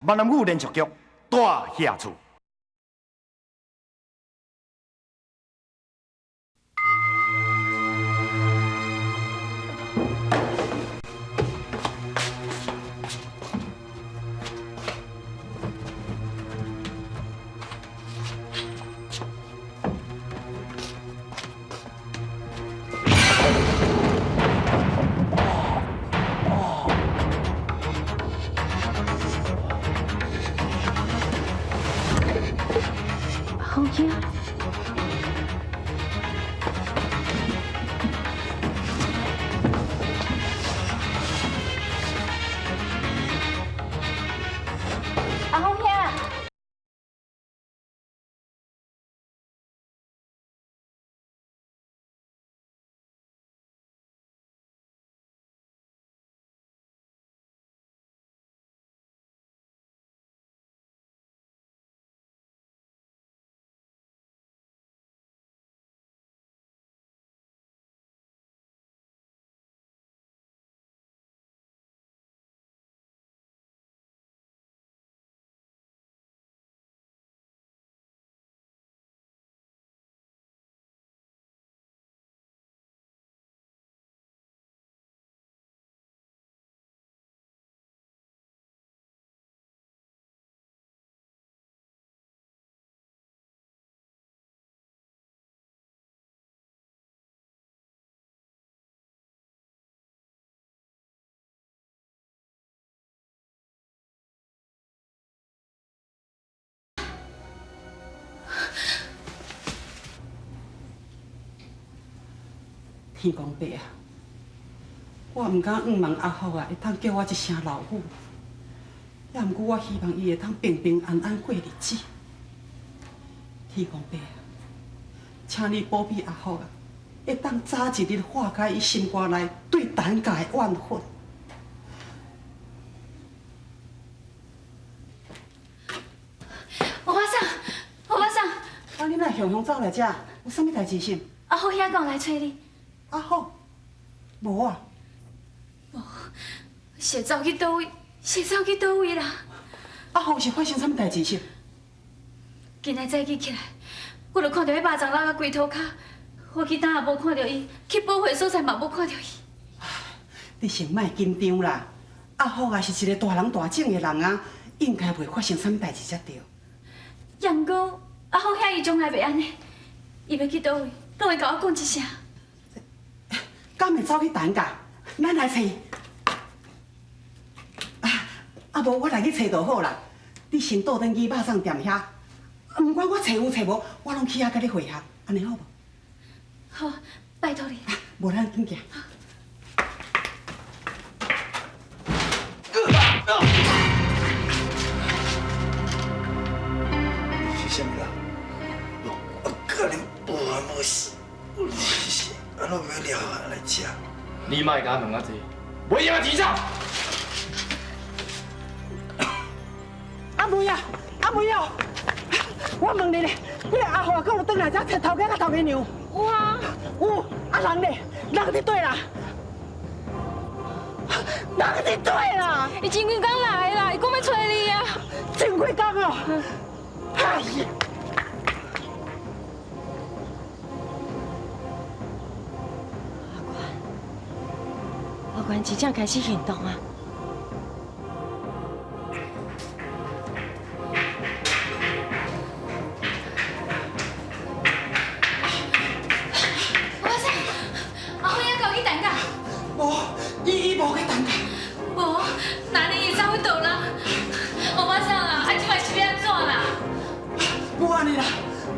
闽南语连续剧大下厝。好惊！阿红兄，天公伯啊，我唔敢仰望阿福啊，会当叫我一声老母。也毋过我希望伊会当平平安安过日子。天公伯啊，请你保庇阿福啊，会当早一日化解伊心肝内对陈家的怨恨。我上，啊，你哪雄雄走来遮？有啥物代志是？阿福兄讲来找你。阿福，无啊。是走去倒位？是走去倒位啦？阿福是发生啥物代志是？今仔早起起来，我就看到迄肉粽落到龟头骹，我去当也无看到伊，去保会所在嘛无看到伊。你先莫紧张啦，阿福也是一个大人大种的人啊，应该袂发生啥物代志才对。也毋过阿福兄伊从来袂安尼，伊要去倒位，拢会甲我讲一声。敢会走去陈家？咱来找伊。啊无我来去找就好啦。你先倒转去肉粽店遐，毋管我找有找无，我拢去遐甲你会合，安尼好无？好，拜托你。无咱紧行。是啥物啦？我可能无完无事，你是安怎要撩下来食？你莫甲我问啊济，袂用啊钱走！阿梅啊，阿梅哦，我问你咧，迄个阿华敢有转来遮找头家甲头家娘？有啊，有，啊人咧，人伫对啦，人伫对啦，伊前几工来啦，伊讲要找你啊。前几工哦，哎呀！阿关真正开始行动啊！我说，阿辉要搞去陈家？无，伊无去陈家。无，那你走去倒啦？我说啦，啊，即摆是要安怎啦？无安尼啦，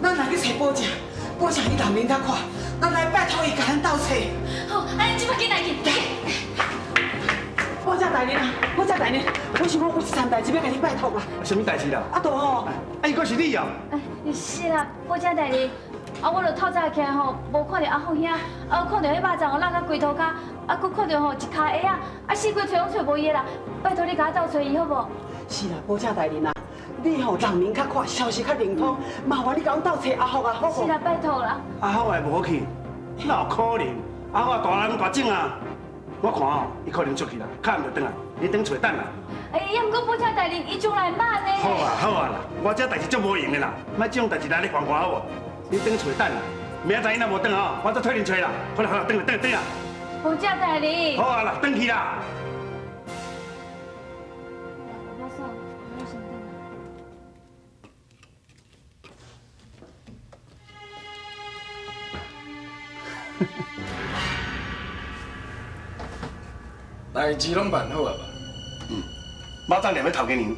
咱来去找保正，保正伊人面较快，咱来拜托伊甲咱斗找。好，啊，你即摆紧来去。保正大人啊，保正大人，我想讲有一件代志要甲你拜托啊。什么代志啦？啊，大吼，啊，伊个是你啊？是啦，保证大人。啊，我就透早起来吼，无看到阿福兄，啊，看到迄肉粽落到龟头骹，啊，佮看到吼一骹鞋啊，啊，四界找拢找无伊啦。拜托你甲我斗找伊好无？是啦，保正大人啊，你吼人面较快，消息较灵通，麻烦你甲我斗找阿福啊，好无？是啦，拜托啦。阿福也无去，哪有可能？阿福大人大种啊！我看哦，伊可能出去啦，看唔着转来，你等找等啦。哎，毋过保车代理伊将来骂呢。好啊好啊啦，我这代志足无用的啦，莫这种代志来咧烦我好无？你等厝等啦，明仔载伊若无等哦，我再替恁找啦。好啦好啦，等啦。保车代理。好啊啦，等去啦。我先等啦。代志拢办好啊吧？马上两位头家娘。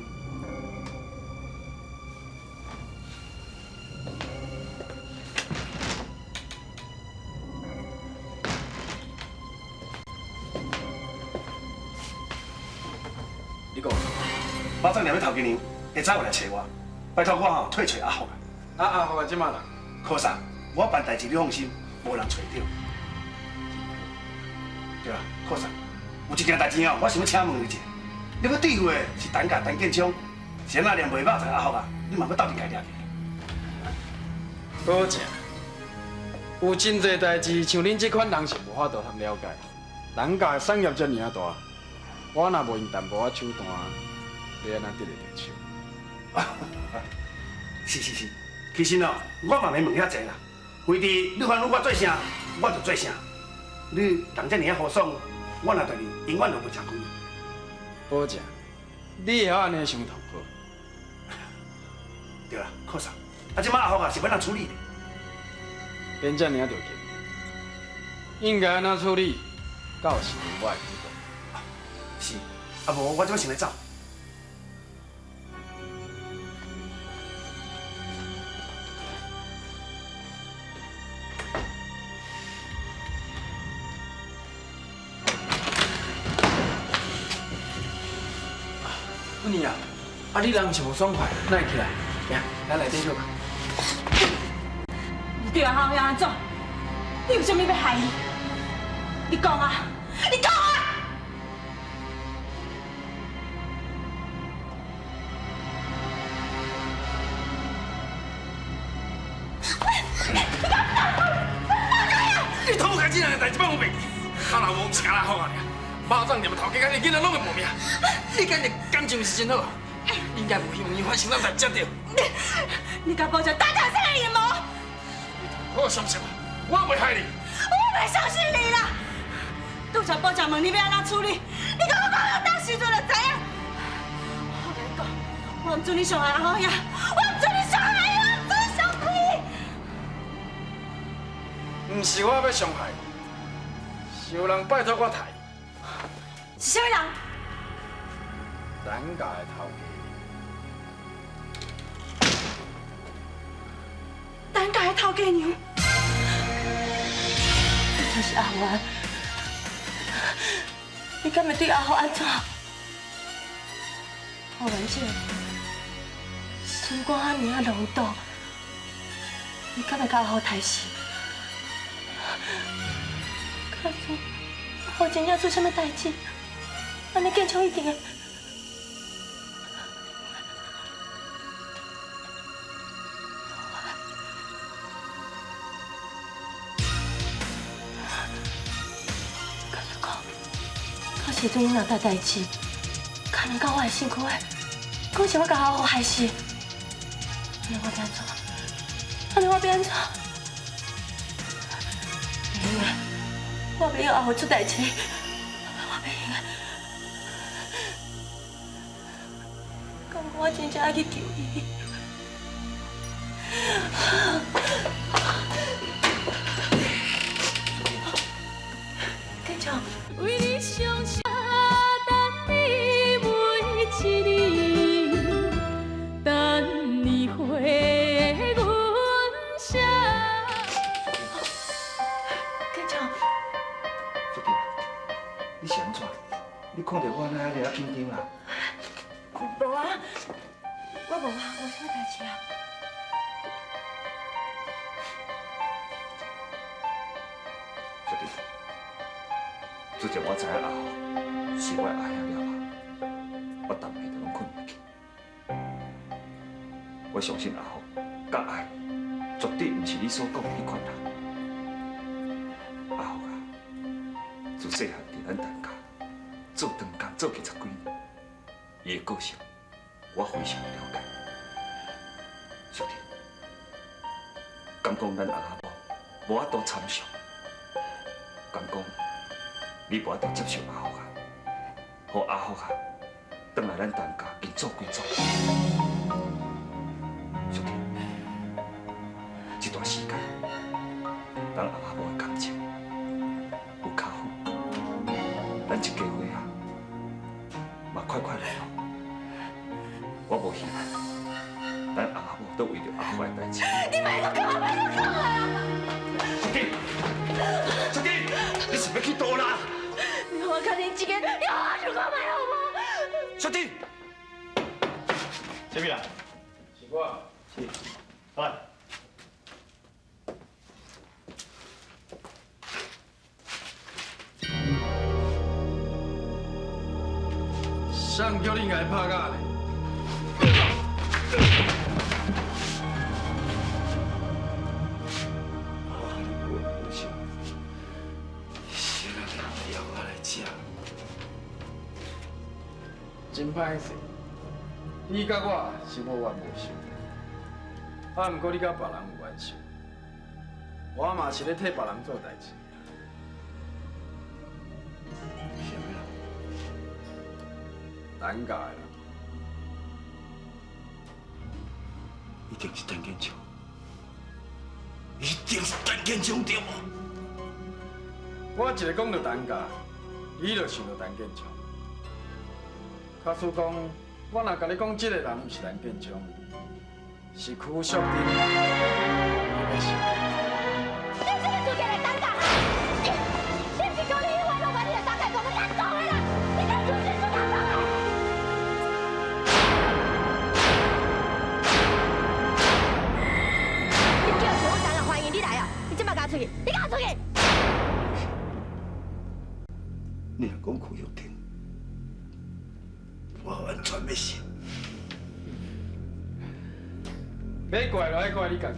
你讲，马上两位头家娘会早回来找我，拜托我吼退找阿福啊。阿福啊，即马啦？科长，我办代志你放心，无人找到。对啊，科长，有一件代志哦，我想要请问你一下。你要对付的是陈家陈建昌，是那连袂肉在阿福啊，你嘛要斗阵家掠去。保证，有真侪代志像恁这款人是无法度通了解。人家的产业遮尔啊大，我若无用淡薄仔手段，要安怎得得手？是，其实哦，我嘛免问遐济啦。为伫你烦我做啥，我就做啥。你人遮尔啊豪爽，我若对你永远都袂吃亏。保证，你会晓安尼想头好。对啦，科长，即摆阿福啊是要哪处理的？变遮尔啊着急，应该安怎处理？到时我会知道。是，啊无我即摆先来走。不你啊，你人是无爽快，哪会起来？行，咱内底休困。你对阿豪要安怎？你有啥物要害伊？你讲啊！你讲啊！你头家这样的代志帮我袂记，阿老无请阿好啊！马上连头家甲你囡仔拢会无命，你今日感情是真好，应该无希望伊发生咱代志着。你敢保证大家是个阴谋？好相信我，我袂害你。我袂相信你啦！拄则保证问你要安怎处理，你甲我讲到时阵就知影。我跟你讲，我唔准你伤害阿豪呀！我唔准你伤害伊，我唔准你伤害伊！唔是我要伤害你，是有人拜托我杀伊。是啥物人？咱家的头家。咱家的头家娘，就是阿华。你敢会对阿豪安怎？好文姐，心肝遐尔啊浓重，你敢会甲阿豪刣死？假如阿豪真正出什么代志，安尼建昌一定会。到时阵伊若大代志，可能到我的身躯的，讲是我甲阿豪害死，安尼我要安怎？安尼我要安怎？袂用的，我袂让阿豪出代志，我袂用的。敢讲我真正爱去救伊？建昌。为你伤心，等你每一年，等你回阮声。建昌，小弟，你是安怎？你看到我那遐个紧张啦？无啊，我无啊，无啥物代志啊。小弟。自从我知影阿豪是我的阿兄了后，我逐暝都拢困袂去。我相信阿豪甲爱绝对毋是你所讲的迄款人。阿豪啊，自细汉伫咱陈家做长工做去10几年，伊的个性，我非常了解。兄弟，敢讲咱阿某无法度参详，敢讲你无法度接受阿福啊，互阿福啊，转来咱陈家紧做规做。兄弟，这段时间，咱阿某的感情有较好，咱这家伙啊，嘛快快乐乐。我无希望，咱阿某都为着阿福的代志。你别个讲啊，别个讲啊！小弟，你是要去倒啦？你给我看你这个，你好好去看卖好不？小弟，这边啊，是我。是，来。谁叫你爱拍架呢？不行，谁人要我来吃？真歹势，你甲我是无冤无仇，啊，毋过你甲别人有冤仇，我嘛是咧替别人做代志。什么人？难教的啦。一定是陈建昌，一定是陈建昌对无？我一个讲到单价，你就想到陈建昌。假使讲，我若甲你讲，这个人毋是陈建昌，是邱淑珍，你要信？你这个主家来单价，你不是讲你一晚都把你的单价给我们拿走的啦？你这主是做哪种的？你叫全部人欢迎你来啊！你即摆甲出去，你甲出去！你若讲邱玉婷，我完全要信。要怪就爱怪你家己，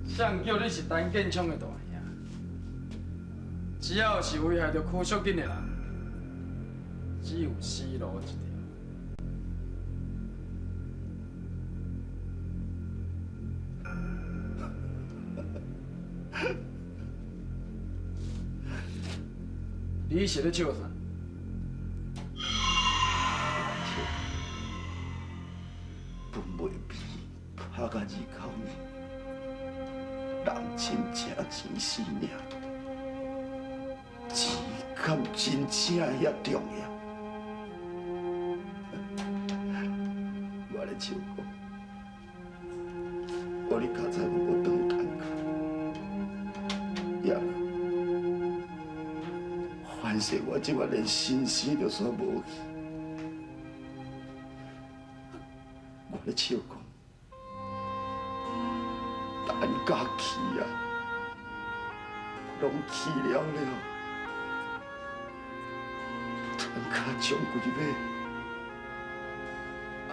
谁叫你是陈建昌的大兄？只要是危害到邱淑珍的人，只有死路一条。你是咧笑啥？分袂变，拍甲二口面，人亲情钱死命，钱敢真正遐重要？我咧笑讲，我哩较早我无当干家，呀，反正我即摆连心生就煞无去。我咧笑讲，陈家去啊，拢去了了，陈家终归要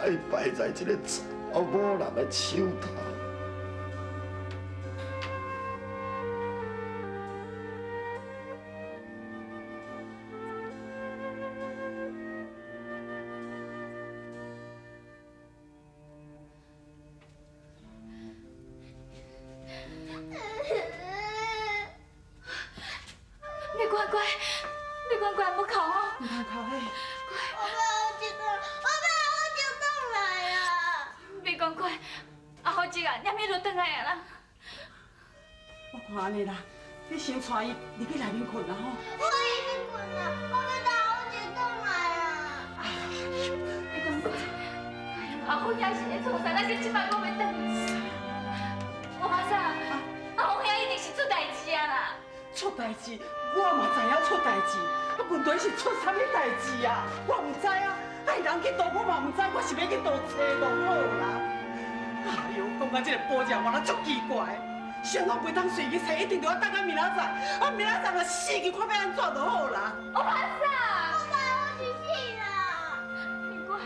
爱败在这个查某人的手头。你乖乖，你乖乖，不哭哦。唔通哭嘿。你乖乖，阿好姐啊，念伊就转来啊啦。我看安尼啦，你先带伊入去内面困啦吼。你乖乖，阿好兄是咧创啥？咱今摆我要转去。我马上，阿好兄一定是出代志啊啦。出代志，我嘛知影出代志，啊，问题是出啥物代志啊？我唔知啊，爱人去倒我嘛唔知，我是要去倒找就好啦。哎呦，讲到这个保证，我啦足奇怪，想讲袂当随去找，一定着要等到明仔载，啊，明仔载若死去，看要安怎就好啦。我马上，你乖。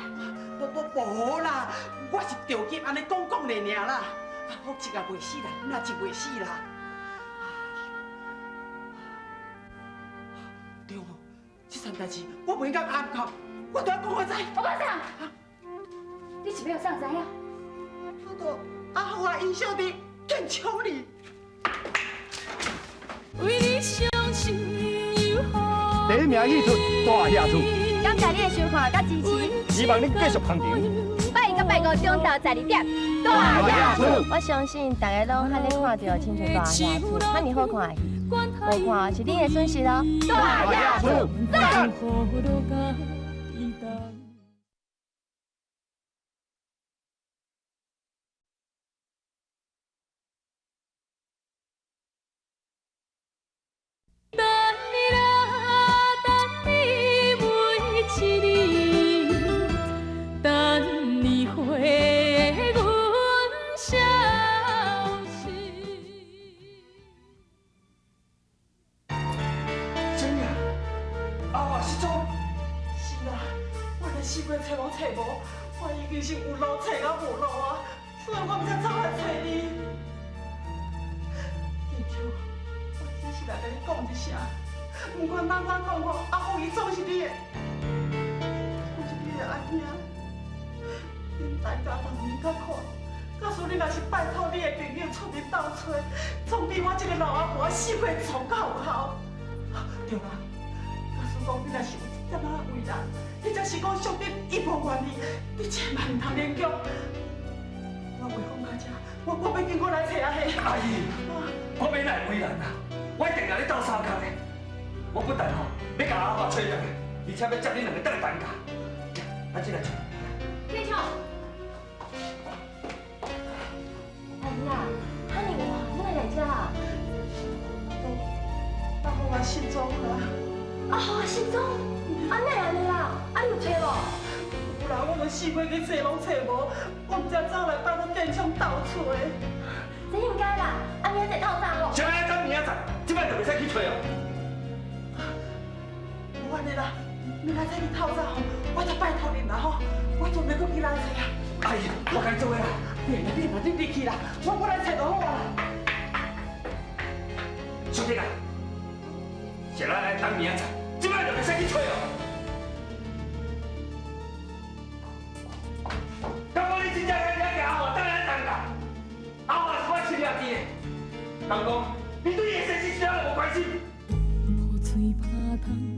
无啦，我是着急安尼讲的尔啦。啊，福一也袂死啦，那就袂死啦。对哦，这件代志我袂应该暗藏。我都要讲我知。我马上，你是要上知影？我都阿虎啊，因小弟更抢你。为你伤心又好。第一名戏出大下出，感谢你的收看甲支持，希望你继续捧场。拜一到拜五中昼12点，大下出，我相信大家拢罕咧看到《青春大侠出》，遐尼好看的戏，无看是你的损失哦。大下出，赞！等你啦，等你每一日，等你回阮消息。真呀，阿华失踪。是啦，我连四月找拢找无，我已经是有路找到无路啊，所以我毋才走来找你。记住，我只是来甲你讲一声，不管哪款讲吼，阿虎伊总是你的，我是你的阿兄。恁大家人面较看，假使你若是拜托你的朋友出面斗找，总比我这个老阿婆死过做较有效。对啦，假使讲你若是有一点仔为难，或者是讲上帝伊无愿意，你千万唔通勉强。我袂讲到这，我要经过来找阿兄。阿姨，我免来为难啦，我一定甲你斗相共的。我不但吼要甲阿华找回来，而且要接你两个当担架。咱进来坐。天桥，阿姨啊，哈尼晚，你来来遮啊？阿虎啊失踪啦！啊，失踪，啊哪安尼啦？啊你有找无？有啦，我们四月去找拢找无，我们才走来帮咱电厂斗找的。这应该啦，啊明仔载透早哦。啥物等明仔载，即摆就袂使去找哦。无安尼啦，明仔载去透早吼，我才拜托恁啦吼，我准备搁去来找啊。阿姨，我甲你做伙啦。免啦，你入去啦，我来找就好啊。兄弟啊，是咱来等明仔载，即摆就袂使去找哦。刚刚你真正敢了阿华等来等啦？阿华是我亲兄弟的，人讲你对伊的生死一点都无关系。雨水拍窗。